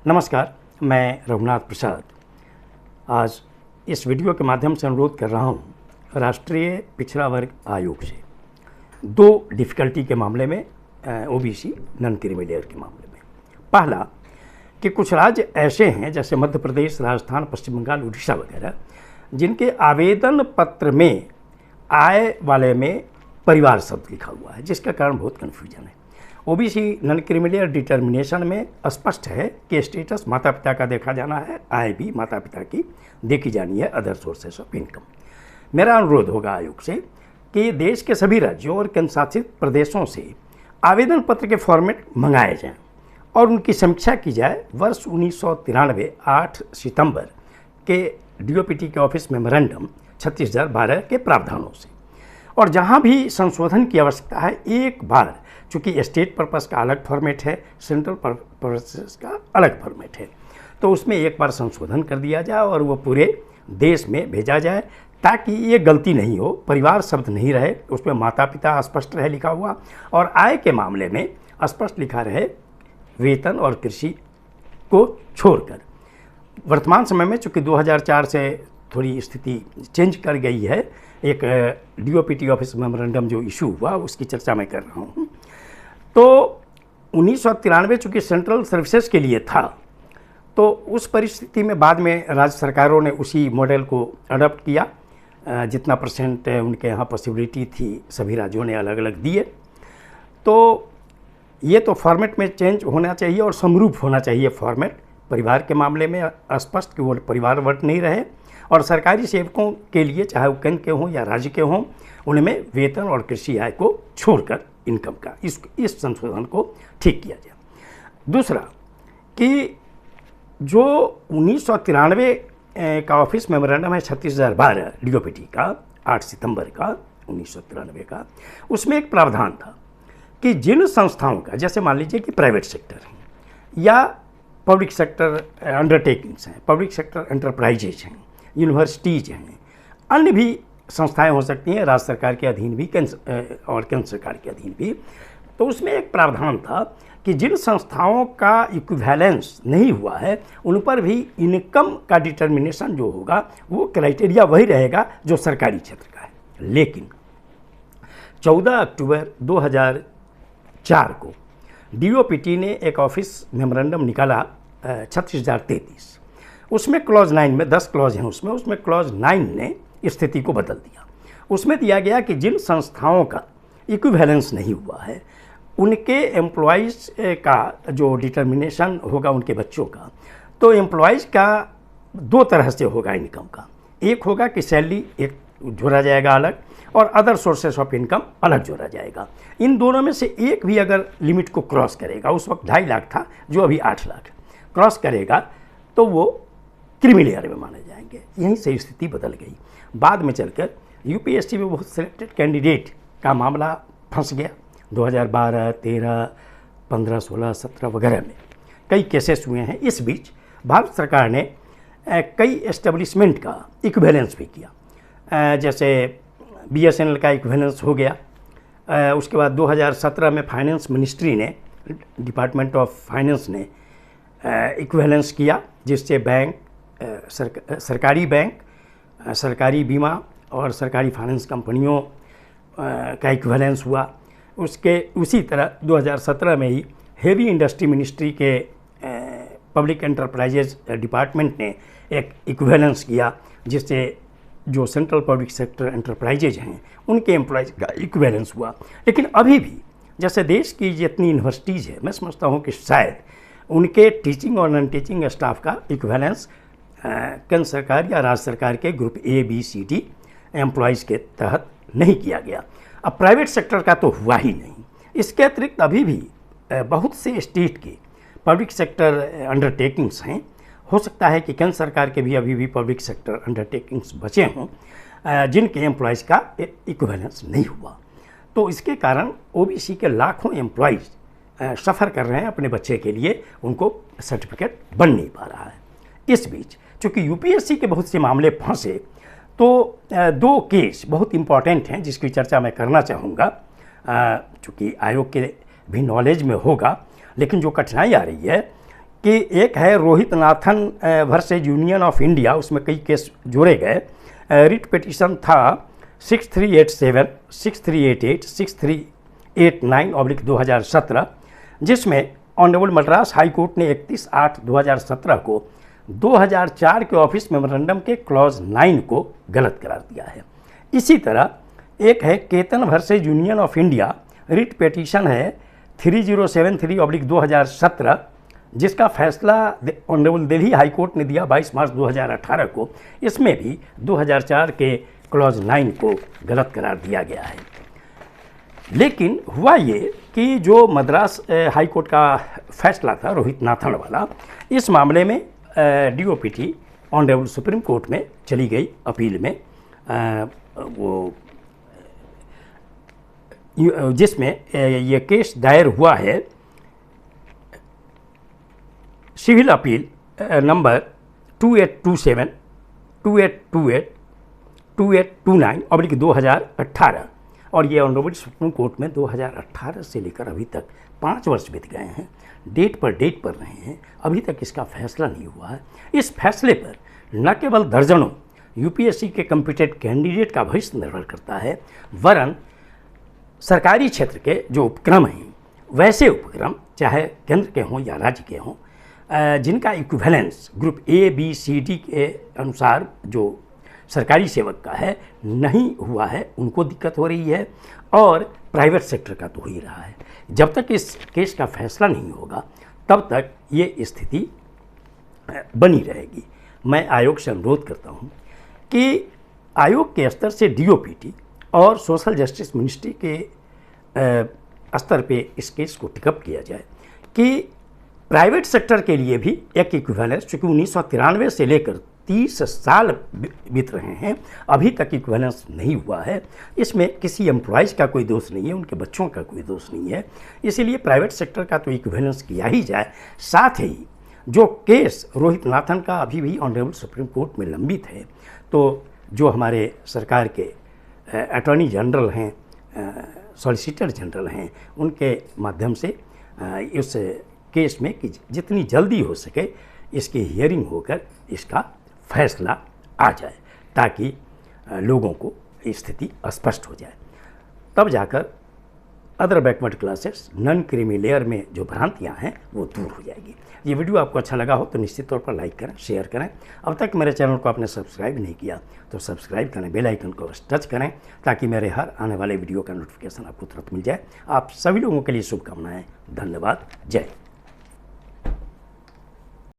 नमस्कार, मैं रघुनाथ प्रसाद आज इस वीडियो के माध्यम से अनुरोध कर रहा हूँ राष्ट्रीय पिछड़ा वर्ग आयोग से दो डिफ़िकल्टी के मामले में, ओबीसी नॉन क्रीमी लेयर के मामले में। पहला कि कुछ राज्य ऐसे हैं जैसे मध्य प्रदेश, राजस्थान, पश्चिम बंगाल, उड़ीसा वगैरह, जिनके आवेदन पत्र में आय वाले में परिवार शब्द लिखा हुआ है, जिसका कारण बहुत कन्फ्यूजन है। OBC non creamy layer determination में स्पष्ट है कि स्टेटस माता पिता का देखा जाना है, आय भी माता पिता की देखी जानी है, अदर सोर्सेस ऑफ इनकम। मेरा अनुरोध होगा आयोग से कि देश के सभी राज्यों और केंद्र शासित प्रदेशों से आवेदन पत्र के फॉर्मेट मंगाए जाएं और उनकी समीक्षा की जाए वर्ष 1993 8 सितंबर के डीओपीटी के ऑफिस मेमोरेंडम 36/12 के प्रावधानों से। और जहां भी संशोधन की आवश्यकता है, एक बार, चूँकि स्टेट पर्पस का अलग फॉर्मेट है, सेंट्रल पर्पस का अलग फॉर्मेट है, तो उसमें एक बार संशोधन कर दिया जाए और वो पूरे देश में भेजा जाए, ताकि ये गलती नहीं हो, परिवार शब्द नहीं रहे, उसमें माता पिता स्पष्ट रहे लिखा हुआ, और आय के मामले में स्पष्ट लिखा रहे वेतन और कृषि को छोड़कर। वर्तमान समय में चूँकि 2004 से थोड़ी स्थिति चेंज कर गई है, एक डीओपीटी ऑफिस मेमोरेंडम जो इशू हुआ उसकी चर्चा मैं कर रहा हूँ। तो 1993 चूँकि सेंट्रल सर्विसेज के लिए था, तो उस परिस्थिति में बाद में राज्य सरकारों ने उसी मॉडल को अडॉप्ट किया। जितना परसेंट उनके यहाँ पॉसिबिलिटी थी सभी राज्यों ने अलग अलग दिए। तो ये तो फॉर्मेट में चेंज होना चाहिए और समरूप होना चाहिए फॉर्मेट। परिवार के मामले में स्पष्ट कि वो परिवार वर्ग नहीं रहे, और सरकारी सेवकों के लिए चाहे वो केंद्र के हों या राज्य के हों, उनमें वेतन और कृषि आय को छोड़कर इनकम का इस संशोधन को ठीक किया जाए। दूसरा कि जो 1993 का ऑफिस मेमोरेंडम है 36/12 डीओपीटी का 8 सितंबर का 1993 का, उसमें एक प्रावधान था कि जिन संस्थाओं का, जैसे मान लीजिए कि प्राइवेट सेक्टर है या पब्लिक सेक्टर अंडरटेकिंग्स हैं, पब्लिक सेक्टर एंटरप्राइजेज हैं, यूनिवर्सिटीज़ हैं, अन्य भी संस्थाएं हो सकती हैं, राज्य सरकार के अधीन भी और केंद्र सरकार के अधीन भी। तो उसमें एक प्रावधान था कि जिन संस्थाओं का इक्विवेलेंस नहीं हुआ है, उन पर भी इनकम का डिटर्मिनेशन जो होगा वो क्राइटेरिया वही रहेगा जो सरकारी क्षेत्र का है। लेकिन 14 अक्टूबर 2004 को डीओपीटी ने एक ऑफिस मेमोरेंडम निकाला 36/33। उसमें क्लॉज 9 में 10 क्लॉज हैं, उसमें क्लॉज 9 ने स्थिति को बदल दिया। उसमें दिया गया कि जिन संस्थाओं का इक्विवेलेंस नहीं हुआ है, उनके एम्प्लॉइज़ का जो डिटर्मिनेशन होगा उनके बच्चों का, तो एम्प्लॉइज़ का दो तरह से होगा इनकम का। एक होगा कि सैलरी एक जोड़ा जाएगा अलग, और अदर सोर्सेस ऑफ इनकम अलग जोड़ा जाएगा। इन दोनों में से एक भी अगर लिमिट को क्रॉस करेगा, उस वक्त 2.5 लाख था जो अभी 8 लाख क्रॉस करेगा, तो वो क्रीमी लेयर में माने जाएंगे। यहीं से स्थिति बदल गई। बाद में चलकर यूपीएससी में बहुत सिलेक्टेड कैंडिडेट का मामला फंस गया। 2012, 13, 15, 16, 17 वगैरह में कई केसेस हुए हैं। इस बीच भारत सरकार ने कई एस्टेब्लिशमेंट का इक्विवेलेंस भी किया, जैसे बीएसएनएल का इक्विवेलेंस हो गया। उसके बाद 2017 में फाइनेंस मिनिस्ट्री ने, डिपार्टमेंट ऑफ फाइनेंस ने इक्विवेलेंस किया, जिससे बैंक, सरकारी बैंक, सरकारी बीमा और सरकारी फाइनेंस कंपनियों का इक्विवेलेंस हुआ। उसी तरह 2017 में ही हेवी इंडस्ट्री मिनिस्ट्री के पब्लिक एंटरप्राइजेज डिपार्टमेंट ने एक इक्विवेलेंस किया, जिससे जो सेंट्रल पब्लिक सेक्टर एंटरप्राइजेज हैं उनके एम्प्लॉयज़ का इक्विवेलेंस हुआ। लेकिन अभी भी जैसे देश की जितनी यूनिवर्सिटीज़ है, मैं समझता हूँ कि शायद उनके टीचिंग और नॉन टीचिंग स्टाफ का इक्विवेलेंस केंद्र सरकार या राज्य सरकार के group A, B, C, D employees के तहत नहीं किया गया। अब प्राइवेट सेक्टर का तो हुआ ही नहीं। इसके अतिरिक्त अभी भी बहुत से स्टेट के पब्लिक सेक्टर अंडरटेकिंग्स हैं। हो सकता है कि केंद्र सरकार के भी अभी भी पब्लिक सेक्टर अंडरटेकिंग्स बचे हों, जिनके एम्प्लॉयज़ का इक्विवेलेंस नहीं हुआ। तो इसके कारण ओबीसी के लाखों एम्प्लॉयज़ सफ़र कर रहे हैं अपने बच्चे के लिए, उनको सर्टिफिकेट बन नहीं पा रहा है। इस बीच चूँकि यूपीएससी के बहुत से मामले फंसे, तो दो केस बहुत इम्पॉर्टेंट हैं जिसकी चर्चा मैं करना चाहूँगा। चूँकि आयोग के भी नॉलेज में होगा, लेकिन जो कठिनाई आ रही है कि एक है Rohit Nathan versus union of India, उसमें कई केस जोड़े गए। रिट पिटीशन था 6387, 6388, 6389/2017, जिसमें ऑनरेबल मद्रास हाई कोर्ट ने 31/8/2017 को 2004 के ऑफिस मेमोरेंडम के क्लॉज 9 को गलत करार दिया है। इसी तरह एक है Ketan versus union of India, writ petition है 3073/2017, जिसका फैसला ऑनरेबल दिल्ली हाई कोर्ट ने दिया 22 मार्च 2018 को। इसमें भी 2004 के क्लॉज 9 को गलत करार दिया गया है। लेकिन हुआ ये कि जो मद्रास हाई कोर्ट का फैसला था रोहित नाथन वाला, इस मामले में DOPT ऑनरेबल सुप्रीम कोर्ट में चली गई अपील में, वो जिसमें ये केस दायर हुआ है सिविल अपील नंबर 2827, 2828, 2829/2018, और ये ऑनरेबल सुप्रीम कोर्ट में 2018 से लेकर अभी तक 5 वर्ष बीत गए हैं, डेट पर रहे हैं, अभी तक इसका फैसला नहीं हुआ है। इस फैसले पर न केवल दर्जनों UPSC के कॉम्पिटेंट कैंडिडेट का भविष्य निर्भर करता है, वरन सरकारी क्षेत्र के जो उपक्रम हैं, वैसे उपक्रम चाहे केंद्र के हों या राज्य के हों, जिनका इक्विवेलेंस ग्रुप ABCD के अनुसार जो सरकारी सेवक का है नहीं हुआ है, उनको दिक्कत हो रही है, और प्राइवेट सेक्टर का तो हो ही रहा है। जब तक इस केस का फैसला नहीं होगा तब तक ये स्थिति बनी रहेगी। मैं आयोग से अनुरोध करता हूँ कि आयोग के स्तर से DOPT और सोशल जस्टिस मिनिस्ट्री के स्तर पे इस केस को टिकअप किया जाए कि प्राइवेट सेक्टर के लिए भी एक इक्विवेलेंस, चूँकि 1993 से लेकर 30 साल बीत रहे हैं, अभी तक इक्विवेलेंस नहीं हुआ है। इसमें किसी एम्प्लॉयज़ का कोई दोष नहीं है, उनके बच्चों का कोई दोष नहीं है, इसीलिए प्राइवेट सेक्टर का तो इक्विवेलेंस किया ही जाए। साथ ही जो केस रोहित नाथन का अभी भी ऑनरेबल सुप्रीम कोर्ट में लंबित है, तो जो हमारे सरकार के अटॉर्नी जनरल हैं, सॉलिसिटर जनरल हैं, उनके माध्यम से इस केस में कि जितनी जल्दी हो सके इसकी हियरिंग होकर इसका फैसला आ जाए, ताकि लोगों को स्थिति स्पष्ट हो जाए। तब जाकर other backward classes, non creamy layer में जो भ्रांतियां हैं वो दूर हो जाएगी। ये वीडियो आपको अच्छा लगा हो तो निश्चित तौर पर लाइक करें, शेयर करें। अब तक मेरे चैनल को आपने सब्सक्राइब नहीं किया तो सब्सक्राइब करें, बेल आइकन को टच करें, ताकि मेरे हर आने वाले वीडियो का नोटिफिकेशन आपको तुरंत मिल जाए। आप सभी लोगों के लिए शुभकामनाएं। धन्यवाद। जय।